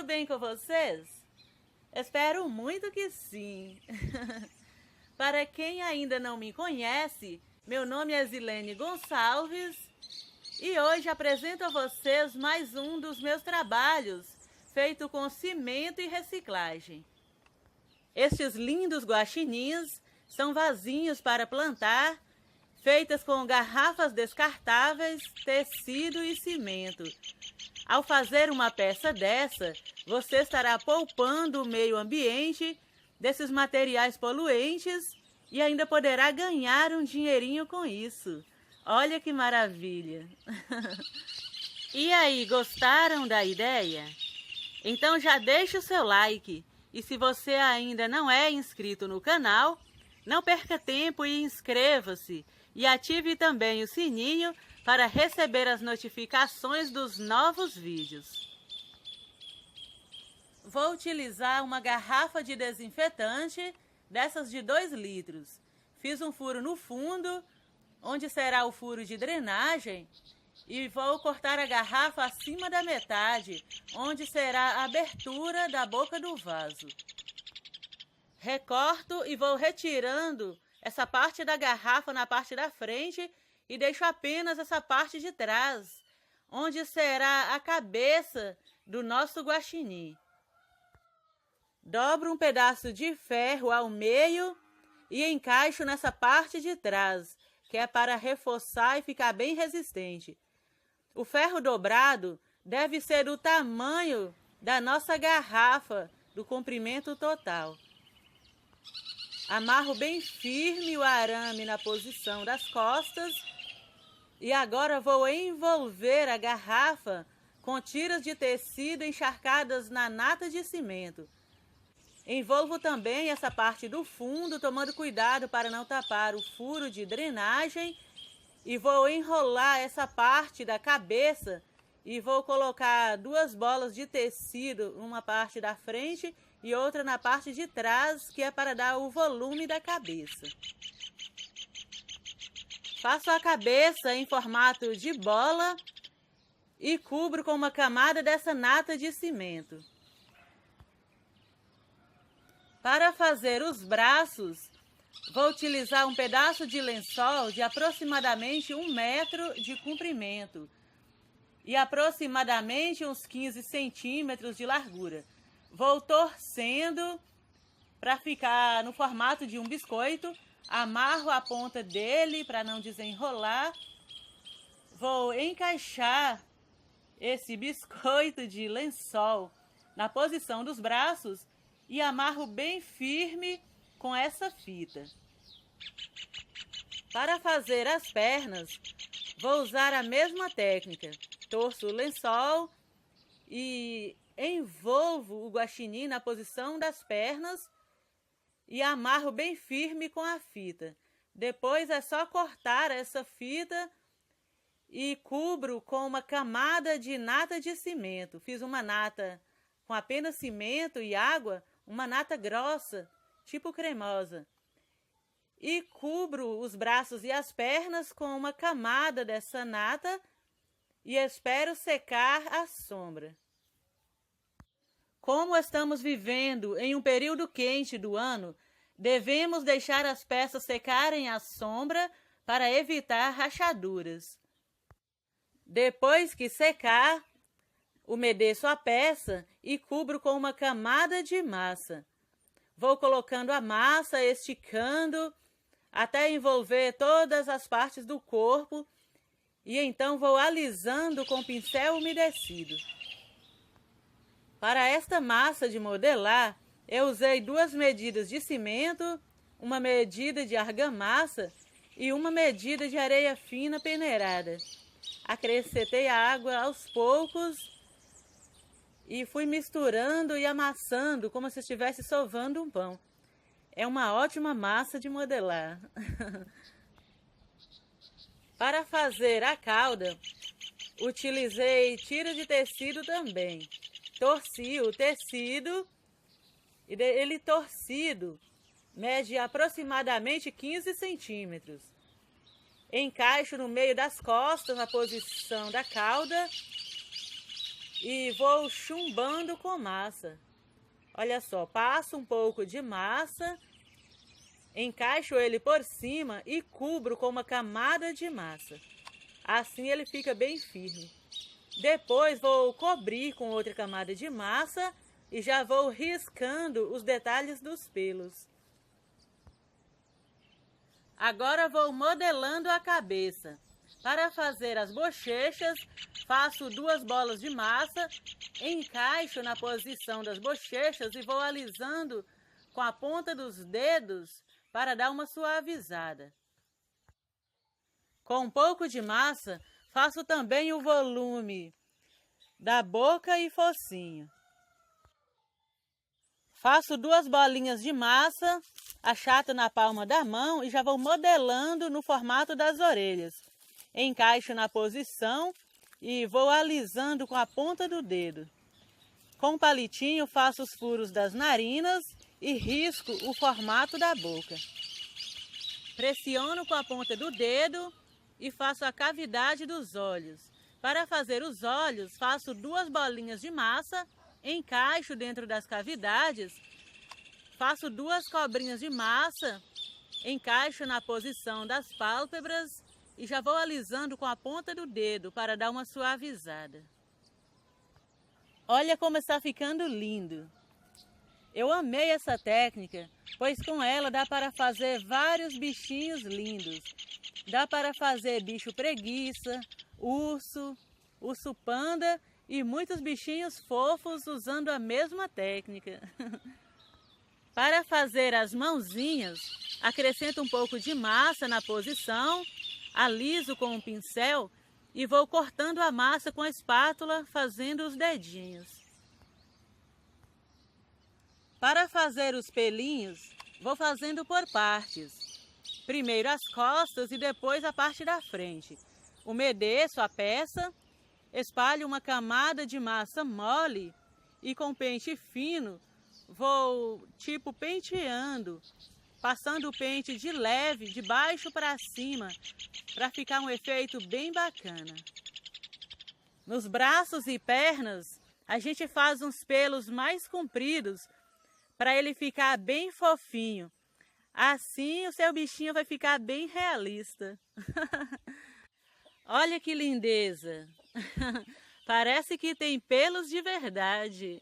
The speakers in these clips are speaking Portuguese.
bem com vocês? Espero muito que sim. Para quem ainda não me conhece, meu nome é Zilene Gonçalves e hoje apresento a vocês mais um dos meus trabalhos feito com cimento e reciclagem. Estes lindos guaxinins são vasinhos para plantar, feitas com garrafas descartáveis, tecido e cimento. Ao fazer uma peça dessa, você estará poupando o meio ambiente desses materiais poluentes e ainda poderá ganhar um dinheirinho com isso. Olha que maravilha! E aí, gostaram da ideia? Então já deixa o seu like e se você ainda não é inscrito no canal, não perca tempo e inscreva-se e ative também o sininho para receber as notificações dos novos vídeos. Vou utilizar uma garrafa de desinfetante, dessas de 2 litros. Fiz um furo no fundo, onde será o furo de drenagem, e vou cortar a garrafa acima da metade, onde será a abertura da boca do vaso. Recorto e vou retirando essa parte da garrafa na parte da frente e deixo apenas essa parte de trás, onde será a cabeça do nosso guaxinim. Dobro um pedaço de ferro ao meio e encaixo nessa parte de trás, que é para reforçar e ficar bem resistente. O ferro dobrado deve ser do tamanho da nossa garrafa, do comprimento total. Amarro bem firme o arame na posição das costas e agora vou envolver a garrafa com tiras de tecido encharcadas na nata de cimento. Envolvo também essa parte do fundo, tomando cuidado para não tapar o furo de drenagem, e vou enrolar essa parte da cabeça e vou colocar 2 bolas de tecido, uma parte da frente e outra na parte de trás, que é para dar o volume da cabeça. Faço a cabeça em formato de bola e cubro com uma camada dessa nata de cimento. Para fazer os braços, vou utilizar um pedaço de lençol de aproximadamente 1 metro de comprimento e aproximadamente uns 15 centímetros de largura. Vou torcendo para ficar no formato de um biscoito, amarro a ponta dele para não desenrolar. Vou encaixar esse biscoito de lençol na posição dos braços e amarro bem firme com essa fita. Para fazer as pernas, vou usar a mesma técnica. Torço o lençol e envolvo o guaxinim na posição das pernas e amarro bem firme com a fita. Depois é só cortar essa fita e cubro com uma camada de nata de cimento. Fiz uma nata com apenas cimento e água, uma nata grossa, tipo cremosa. E cubro os braços e as pernas com uma camada dessa nata e espero secar à sombra. Como estamos vivendo em um período quente do ano, devemos deixar as peças secarem à sombra para evitar rachaduras. Depois que secar, umedeço a peça e cubro com uma camada de massa. Vou colocando a massa, esticando, até envolver todas as partes do corpo e então vou alisando com pincel umedecido. Para esta massa de modelar, eu usei 2 medidas de cimento, uma medida de argamassa e uma medida de areia fina peneirada. Acrescentei a água aos poucos e fui misturando e amassando como se estivesse sovando um pão. É uma ótima massa de modelar. Para fazer a cauda, utilizei tira de tecido também. Torci o tecido e ele torcido mede aproximadamente 15 centímetros. Encaixo no meio das costas na posição da cauda e vou chumbando com massa. Olha só, passo um pouco de massa, encaixo ele por cima e cubro com uma camada de massa. Assim ele fica bem firme. Depois vou cobrir com outra camada de massa e já vou riscando os detalhes dos pelos. Agora vou modelando a cabeça. Para fazer as bochechas, faço 2 bolas de massa, encaixo na posição das bochechas e vou alisando com a ponta dos dedos para dar uma suavizada. Com um pouco de massa, faço também o volume da boca e focinho. Faço 2 bolinhas de massa, achato na palma da mão e já vou modelando no formato das orelhas. Encaixo na posição e vou alisando com a ponta do dedo. Com o palitinho faço os furos das narinas e risco o formato da boca. Pressiono com a ponta do dedo e faço a cavidade dos olhos. Para fazer os olhos, faço 2 bolinhas de massa, encaixo dentro das cavidades, faço 2 cobrinhas de massa, encaixo na posição das pálpebras e já vou alisando com a ponta do dedo para dar uma suavizada. Olha como está ficando lindo! Eu amei essa técnica, pois com ela dá para fazer vários bichinhos lindos. Dá para fazer bicho preguiça, urso, urso panda e muitos bichinhos fofos usando a mesma técnica. Para fazer as mãozinhas, acrescento um pouco de massa na posição, aliso com um pincel e vou cortando a massa com a espátula, fazendo os dedinhos. Para fazer os pelinhos, vou fazendo por partes. Primeiro as costas e depois a parte da frente. Umedeço a peça, espalho uma camada de massa mole e com pente fino vou tipo penteando, passando o pente de leve, de baixo para cima, para ficar um efeito bem bacana. Nos braços e pernas, a gente faz uns pelos mais compridos para ele ficar bem fofinho. Assim o seu bichinho vai ficar bem realista. Olha que lindeza! Parece que tem pelos de verdade.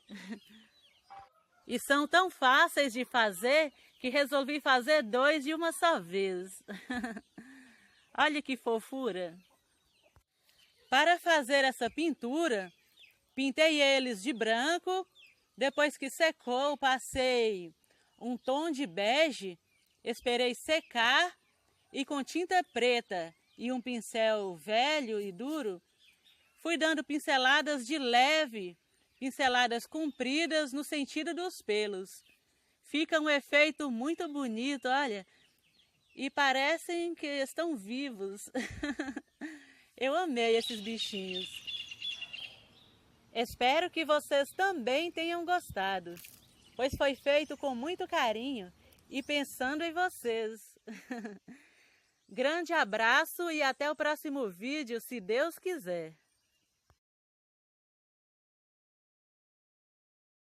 E são tão fáceis de fazer que resolvi fazer 2 de uma só vez. Olha que fofura! Para fazer essa pintura, pintei eles de branco. Depois que secou, passei um tom de bege, esperei secar e com tinta preta e um pincel velho e duro, fui dando pinceladas de leve, pinceladas compridas no sentido dos pelos. Fica um efeito muito bonito, olha, e parecem que estão vivos. Eu amei esses bichinhos. Espero que vocês também tenham gostado, pois foi feito com muito carinho e pensando em vocês. Grande abraço e até o próximo vídeo, se Deus quiser.